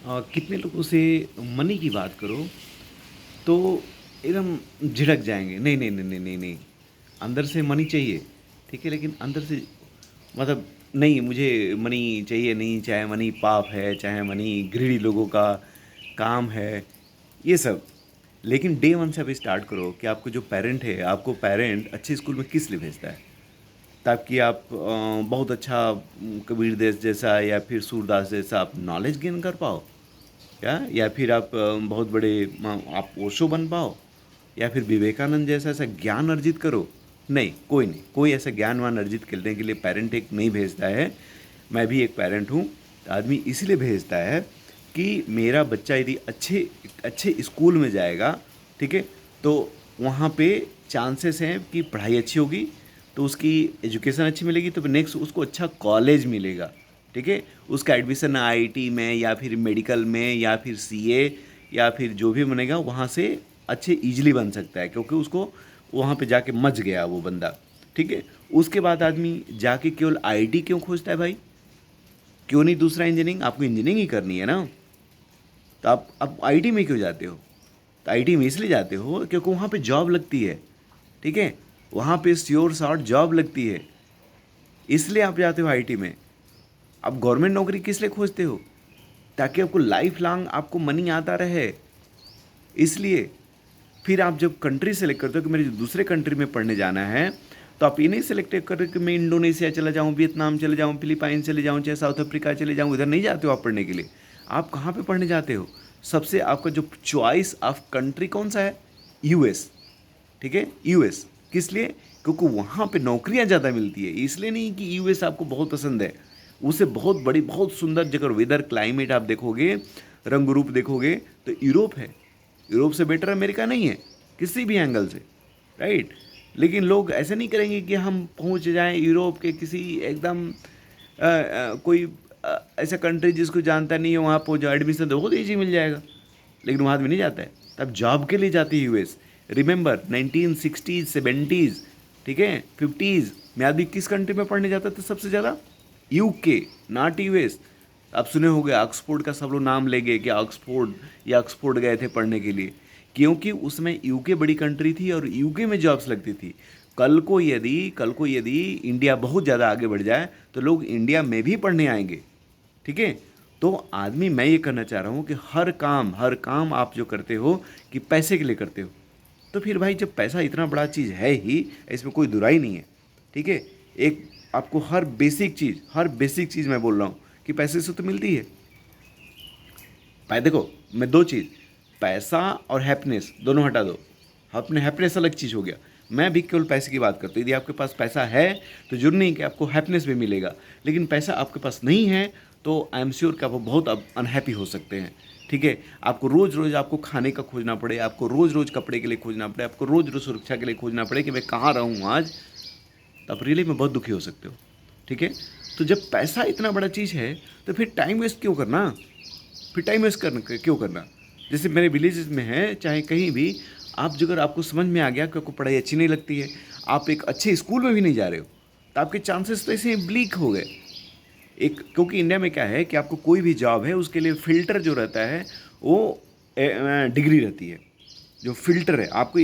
कितने लोगों से मनी की बात करो तो एकदम झिड़क जाएंगे, नहीं नहीं नहीं नहीं नहीं नहीं, अंदर से मनी चाहिए, ठीक है, लेकिन अंदर से मतलब नहीं, मुझे मनी चाहिए नहीं, चाहे मनी पाप है, चाहे मनी ग्रीडी लोगों का काम है, ये सब। लेकिन डे वन से आप स्टार्ट करो कि आपको जो पेरेंट है, आपको पेरेंट अच्छे स्कूल में किस लिए भेजता है? ताकि आप बहुत अच्छा कबीर देस जैसा या फिर सूरदास जैसा आप नॉलेज गेन कर पाओ, या फिर आप बहुत बड़े आप ओशो बन पाओ, या फिर विवेकानंद जैसा ऐसा ज्ञान अर्जित करो। नहीं, कोई नहीं, कोई ऐसा ज्ञान वान अर्जित करने के लिए पेरेंट एक नहीं भेजता है। मैं भी एक पेरेंट हूँ। तो आदमी इसलिए भेजता है कि मेरा बच्चा यदि अच्छे अच्छे स्कूल में जाएगा, ठीक है, तो वहाँ पे चांसेस हैं कि पढ़ाई अच्छी होगी, तो उसकी एजुकेशन अच्छी मिलेगी, तो नेक्स्ट उसको अच्छा कॉलेज मिलेगा, ठीक है। उसका एडमिशन आईआईटी में या फिर मेडिकल में या फिर सीए या फिर जो भी बनेगा वहाँ से अच्छे इजीली बन सकता है, क्योंकि उसको वहाँ पे जाके मच गया वो बंदा, ठीक है। उसके बाद आदमी जाके केवल आईटी क्यों खोजता है भाई? क्यों नहीं दूसरा इंजीनियरिंग? आपको इंजीनियरिंग ही करनी है ना, तो आप आईटी में क्यों जाते हो? तो आईटी में इसलिए जाते हो क्योंकि वहाँ पे जॉब लगती है, ठीक है। वहाँ पे श्योर शॉर्ट जॉब लगती है, इसलिए आप जाते हो आईटी में। आप गवर्नमेंट नौकरी किस लिए खोजते हो? ताकि आपको लाइफ लॉन्ग आपको मनी आता रहे, इसलिए। फिर आप जब कंट्री सेलेक्ट करते हो कि मेरे दूसरे कंट्री में पढ़ने जाना है, तो आप ये नहीं सेलेक्ट कर रहे कि मैं इंडोनेशिया चला जाऊँ, वियतनाम चले जाऊँ, फिलीपाइन चले जाऊँ, चाहे साउथ अफ्रीका चले जाऊँ। इधर नहीं जाते हो आप पढ़ने के लिए। आप कहाँ पे पढ़ने जाते हो? सबसे आपका जो चॉइस ऑफ कंट्री कौन सा है? यूएस, ठीक है, यूएस। किस लिए? क्योंकि वहाँ पे नौकरियाँ ज़्यादा मिलती है, इसलिए नहीं कि यूएस आपको बहुत पसंद है। उसे बहुत बड़ी बहुत सुंदर जगह, वेदर क्लाइमेट आप देखोगे, रंग रूप देखोगे, तो यूरोप है। यूरोप से बेटर अमेरिका नहीं है किसी भी एंगल से, राइट। लेकिन लोग ऐसे नहीं करेंगे कि हम पहुंच जाएं यूरोप के किसी एकदम कोई ऐसा कंट्री जिसको जानता नहीं है, वहाँ पहुँच जाओ, एडमिशन तो बहुत ईजी मिल जाएगा, लेकिन वहाँ आदमी नहीं जाता है। तब जॉब के लिए जाती है यूएस। रिमेंबर 1960s 70s, ठीक है, 50s में आदमी किस कंट्री में पढ़ने जाता था सबसे ज़्यादा? UK, not US. आप सुने होंगे ऑक्सफोर्ड का, सब लोग नाम लेंगे कि ऑक्सफोर्ड या ऑक्सफोर्ड गए थे पढ़ने के लिए, क्योंकि उसमें यूके बड़ी कंट्री थी और यूके में जॉब्स लगती थी। कल को यदि इंडिया बहुत ज़्यादा आगे बढ़ जाए तो लोग इंडिया में भी पढ़ने आएंगे, ठीक है। तो आदमी, मैं ये करना चाह रहा हूँ कि हर काम आप जो करते हो कि पैसे के लिए करते हो, तो फिर भाई जब पैसा इतना बड़ा चीज़ है ही, इसमें कोई दुराई नहीं है, ठीक है। एक आपको हर बेसिक चीज़ मैं बोल रहा हूँ कि पैसे से तो मिलती है। देखो, मैं दो चीज़, पैसा और हैप्पीनेस दोनों हटा दो। अपने हैप्पीनेस अलग चीज़ हो गया, मैं भी केवल पैसे की बात करता हूँ। यदि आपके पास पैसा है तो जरूरी नहीं कि आपको हैप्पीनेस भी मिलेगा, लेकिन पैसा आपके पास नहीं है तो आई एम श्योर कि आप बहुत अनहैप्पी हो सकते हैं, ठीक है। आपको रोज़ रोज़ आपको खाने का खोजना पड़े, आपको रोज़ रोज़ कपड़े के लिए खोजना पड़े, आपको रोज़ रोज़ सुरक्षा के लिए खोजना पड़े कि मैं कहाँ रहूँ आज, तो आप रियली में बहुत दुखी हो सकते हो, ठीक है। तो जब पैसा इतना बड़ा चीज़ है तो फिर टाइम वेस्ट क्यों करना? क्यों करना? जैसे मेरे विलेजेस में है, चाहे कहीं भी, आप जो अगर आपको समझ में आ गया कि आपको पढ़ाई अच्छी नहीं लगती है, आप एक अच्छे स्कूल में भी नहीं जा रहे हो, तो आपके चांसेस तो ऐसे ब्लीक हो गए। एक, क्योंकि इंडिया में क्या है कि आपको कोई भी जॉब है उसके लिए फ़िल्टर जो रहता है वो डिग्री रहती है। जो फ़िल्टर है, आपको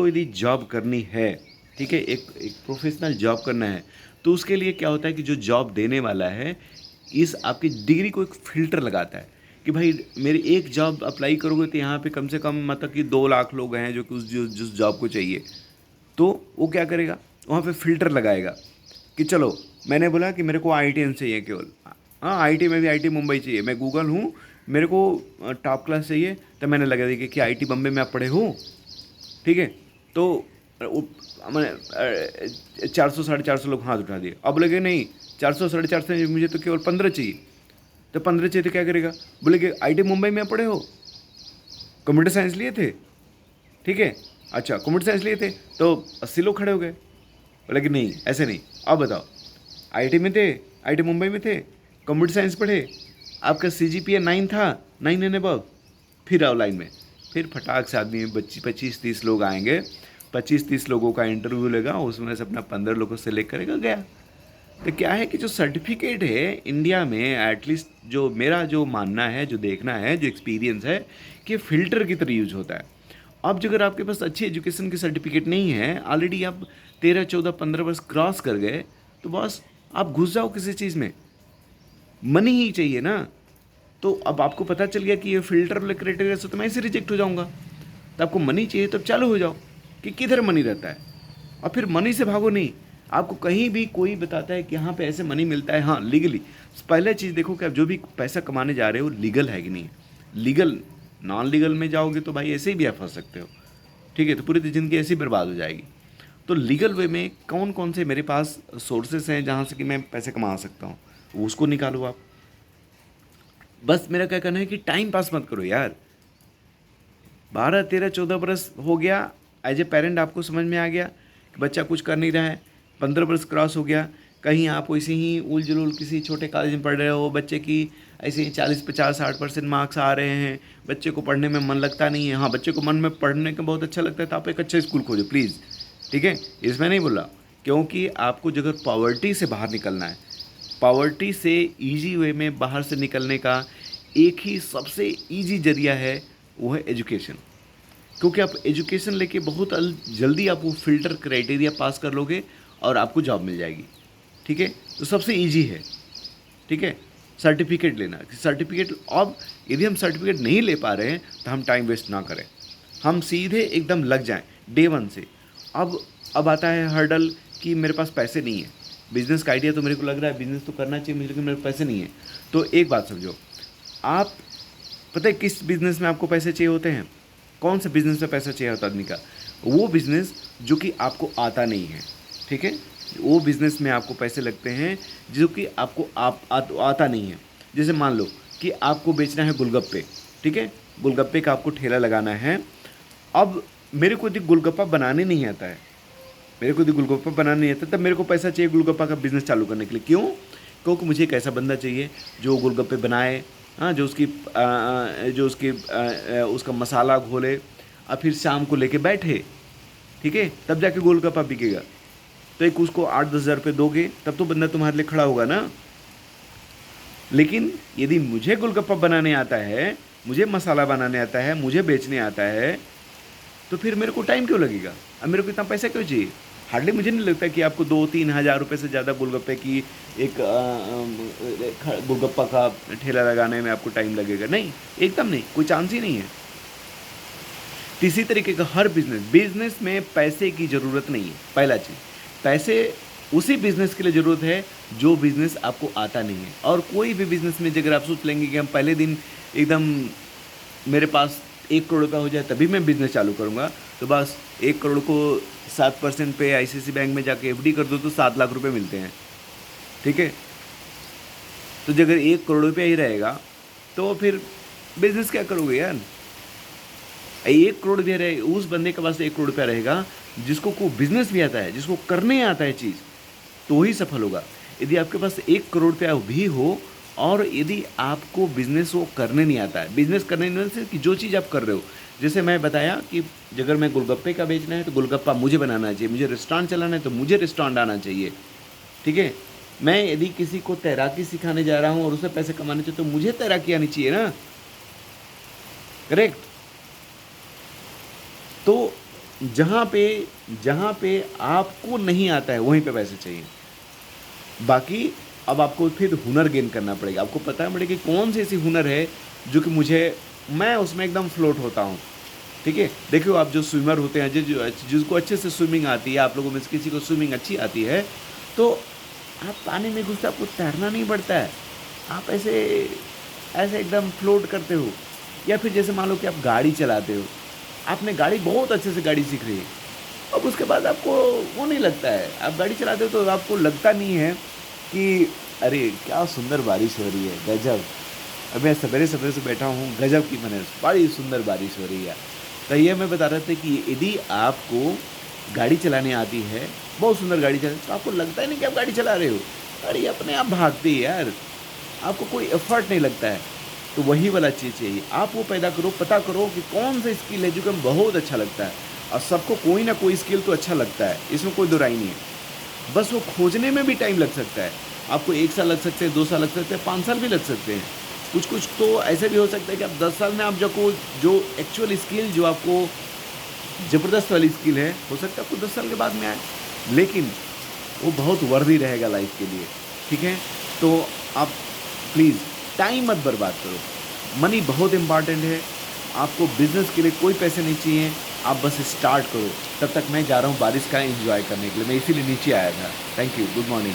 यदि जॉब करनी है, ठीक है, एक एक प्रोफेशनल जॉब करना है, तो उसके लिए क्या होता है कि जो जॉब देने वाला है इस आपकी डिग्री को एक फ़िल्टर लगाता है कि भाई मेरी एक जॉब अप्लाई करोगे तो यहाँ पे कम से कम मतलब कि 2 लाख लोग हैं जो कि उस जिस जॉब को चाहिए। तो वो क्या करेगा, वहाँ पे फ़िल्टर लगाएगा कि चलो, मैंने बोला कि मेरे को आईआईटीएन चाहिए केवल, हाँ आईटी में भी आईटी मुंबई चाहिए, मैं गूगल हूँ, मेरे को टॉप क्लास चाहिए, तो मैंने लगा दिया कि आईटी बम्बई में आप पढ़े हो, ठीक है। तो मैंने 400 साढ़े 400 लोग हाथ उठा दिए। अब लगे नहीं, 400 साढ़े 400 मुझे तो केवल 15 चाहिए। तो 15 चाहिए तो क्या करेगा? बोले कि आईटी मुंबई में पढ़े हो, कंप्यूटर साइंस लिए थे, ठीक है, अच्छा कंप्यूटर साइंस लिए थे, तो 80 लोग खड़े हो गए। बोले कि नहीं, ऐसे नहीं। अब बताओ, आईटी में थे, आईटी मुंबई में थे, कंप्यूटर साइंस पढ़े, आपका सीजीपीए 9 था, 9 एंड अबव, फिर आओ लाइन में। फिर फटाक से आदमी 25-30 लोग आएंगे, 25-30 लोगों का इंटरव्यू लेगा, उसमें से अपना 15 लोगों को सेलेक्ट करेगा, गया। तो क्या है कि जो सर्टिफिकेट है इंडिया में, एटलीस्ट जो मेरा जो मानना है, जो देखना है, जो एक्सपीरियंस है, कि फ़िल्टर की तरह यूज़ होता है। अब जो अगर आपके पास अच्छी एजुकेशन की सर्टिफिकेट नहीं है, ऑलरेडी आप 13, 14, 15 वर्ष क्रॉस कर गए, तो बस आप घुस जाओ किसी चीज़ में। मनी ही चाहिए ना। तो अब आपको पता चल गया कि ये फ़िल्टर वाले क्राइटेरिया से तो मैं ऐसे रिजेक्ट हो जाऊँगा। तो आपको मनी चाहिए, तब चालू हो जाओ कि किधर मनी रहता है, और फिर मनी से भागो नहीं। आपको कहीं भी कोई बताता है कि यहाँ पे ऐसे मनी मिलता है, हाँ लीगली, पहले चीज़ देखो कि आप जो भी पैसा कमाने जा रहे हो लीगल है कि नहीं। लीगल, नॉन लीगल में जाओगे तो भाई ऐसे ही भी आप फंस सकते हो, ठीक है, तो पूरी ज़िंदगी ऐसे ही बर्बाद हो जाएगी। तो लीगल वे में कौन कौन से मेरे पास सोर्सेस हैं जहाँ से कि मैं पैसे कमा सकता हूँ, उसको निकालो आप। बस मेरा क्या कहना है कि टाइम पास मत करो यार। 12, 13, 14 बरस हो गया, एज ए पेरेंट आपको समझ में आ गया कि बच्चा कुछ कर नहीं रहा है। 15 बरस क्रॉस हो गया, कहीं आप वैसे ही उल जुलूल किसी छोटे कॉलेज में पढ़ रहे हो, बच्चे की ऐसे ही 40, 50, 60% मार्क्स आ रहे हैं, बच्चे को पढ़ने में मन लगता नहीं है। हाँ, बच्चे को मन में पढ़ने का बहुत अच्छा लगता है तो आप एक अच्छा स्कूल खोजो प्लीज़, ठीक है, इसमें नहीं बोला। क्योंकि आपको अगर पॉवर्टी से बाहर निकलना है, पॉवर्टी से ईजी वे में बाहर से निकलने का एक ही सबसे ईजी जरिया है, वो है एजुकेशन। क्योंकि आप एजुकेशन लेके बहुत जल्दी आप वो फ़िल्टर क्राइटेरिया पास कर लोगे और आपको जॉब मिल जाएगी, ठीक है। तो सबसे ईजी है, ठीक है, सर्टिफिकेट लेना। सर्टिफिकेट, अब यदि हम सर्टिफिकेट नहीं ले पा रहे हैं तो हम टाइम वेस्ट ना करें, हम सीधे एकदम लग जाएं डे वन से। अब आता है हर्डल कि मेरे पास पैसे नहीं है। बिज़नेस का आइडिया तो मेरे को लग रहा है, बिज़नेस तो करना चाहिए मुझे, लेकिन मेरे पास पैसे नहीं है। तो एक बात समझो, आप पता है किस बिज़नेस में आपको पैसे चाहिए होते हैं? कौन से बिज़नेस में पैसा चाहिए होता आदमी का? वो बिज़नेस जो कि आपको आता नहीं है, ठीक है? वो बिज़नेस में आपको पैसे लगते हैं जो कि आपको आता नहीं है। जैसे मान लो कि आपको बेचना है गोलगप्पे, ठीक है? गोलगप्पे का आपको ठेला लगाना है। अब मेरे को यदि गोलगप्पा बनाने नहीं आता है, मेरे को यदि गोलगप्पा बनाने नहीं आता, तब मेरे को पैसा चाहिए गोलगप्पा का बिज़नेस चालू करने के लिए। क्यों? क्योंकि मुझे एक ऐसा बंदा चाहिए जो गोलगप्पे बनाए, हाँ, उसका मसाला घोले और फिर शाम को लेके बैठे, ठीक है, तब जाके गोलगप्पा बिकेगा। तो एक उसको 8-10 हज़ार रुपये दोगे तब तो बंदा तुम्हारे लिए खड़ा होगा ना। लेकिन यदि मुझे गोलगप्पा बनाने आता है, मुझे मसाला बनाने आता है, मुझे बेचने आता है, तो फिर मेरे को टाइम क्यों लगेगा? अब मेरे को इतना पैसा क्यों चाहिए? हार्डली मुझे नहीं लगता कि आपको 2-3 हज़ार रुपये से ज़्यादा गोलगप्पे की एक गोलगप्पा का ठेला लगाने में आपको टाइम लगेगा। नहीं, एकदम नहीं, कोई चांस ही नहीं है। तो इसी तरीके का हर बिजनेस में पैसे की ज़रूरत नहीं है। पहला चीज़, पैसे उसी बिज़नेस के लिए ज़रूरत है जो बिज़नेस आपको आता नहीं है। और कोई भी बिज़नेस में अगर आप सोच लेंगे कि हम पहले दिन एकदम मेरे पास 1 करोड़ रुपया हो जाए तभी मैं बिज़नेस चालू करूँगा, तो बस 1 करोड़ को 7% पे आईसीआईसी बैंक में जाके एफडी कर दो तो 7 लाख रुपए मिलते हैं, ठीक है। तो अगर 1 करोड़ रुपया ही रहेगा तो फिर बिज़नेस क्या करोगे यार? 1 करोड़ रुपया रहे, उस बंदे के पास 1 करोड़ रुपया रहेगा जिसको को बिज़नेस भी आता है, जिसको करने आता है चीज़, तो ही सफल होगा। यदि आपके पास 1 करोड़ रुपया भी हो और यदि आपको बिज़नेस वो करने नहीं आता है, बिज़नेस करने नहीं से कि जो चीज़ आप कर रहे हो, जैसे मैं बताया कि अगर मैं गोलगप्पे का बेचना है तो गोलगप्पा मुझे बनाना चाहिए, मुझे रेस्टोरेंट चलाना है तो मुझे रेस्टोरेंट आना चाहिए, ठीक है। मैं यदि किसी को तैराकी सिखाने जा रहा हूँ और उसे पैसे कमाने चाहिए तो मुझे तैराकी आनी चाहिए ना, करेक्ट। तो जहाँ पे आपको नहीं आता है वहीं पे पैसे चाहिए। बाकी अब आपको फिर हुनर गेन करना पड़ेगा। आपको पता है कि कौन सी ऐसी हुनर है जो कि मैं उसमें एकदम फ्लोट होता हूँ, ठीक है। देखो, आप जो स्विमर होते हैं, जिसको अच्छे से स्विमिंग आती है, आप लोगों में से किसी को स्विमिंग अच्छी आती है, तो आप पानी में घुसते आपको तैरना नहीं पड़ता है, आप ऐसे एकदम फ्लोट करते हो। या फिर जैसे मान लो कि आप गाड़ी चलाते हो, आपने गाड़ी बहुत अच्छे से गाड़ी सीख रही है, अब उसके बाद आपको वो नहीं लगता है, आप गाड़ी चलाते हो तो आपको लगता नहीं है कि अरे क्या सुंदर बारिश हो रही है, गजब। अब मैं सवेरे सवेरे से बैठा हूँ, गजब की मैंने बड़ी सुंदर बारिश हो रही है। तो ये मैं बता रहा था कि यदि आपको गाड़ी चलाने आती है, बहुत सुंदर गाड़ी चलाती, तो आपको लगता ही नहीं कि आप गाड़ी चला रहे हो, अरे अपने आप भागती है यार, आपको कोई एफर्ट नहीं लगता है। तो वही वाला चीज़ चाहिए, आप वो पैदा करो, पता करो कि कौन सा स्किल है जो कि बहुत अच्छा लगता है। और सबको कोई ना कोई स्किल तो अच्छा लगता है, इसमें कोई दो राय नहीं है। बस वो खोजने में भी टाइम लग सकता है। आपको 1 साल लग सकते हैं, 2 साल लग सकते हैं, 5 साल भी लग सकते हैं। कुछ-कुछ तो ऐसे भी हो सकता है कि आप 10 साल में आप जो एक्चुअल स्किल जो आपको ज़बरदस्त वाली स्किल है, हो सकता है आपको 10 साल के बाद में आए। लेकिन वो बहुत वर्दी रहेगा लाइफ़ के लिए, ठीक है? तो आप प्लीज़ टाइम मत बर्बाद करो। मनी बहुत इम्पोर्टेंट है, आपको बिज़नेस के लिए कोई पैसे नहीं चाहिए, आप बस स्टार्ट करो। तब तक मैं जा रहा हूँ बारिश का एन्जॉय करने के लिए, मैं इसीलिए नीचे आया था। Thank you, good morning.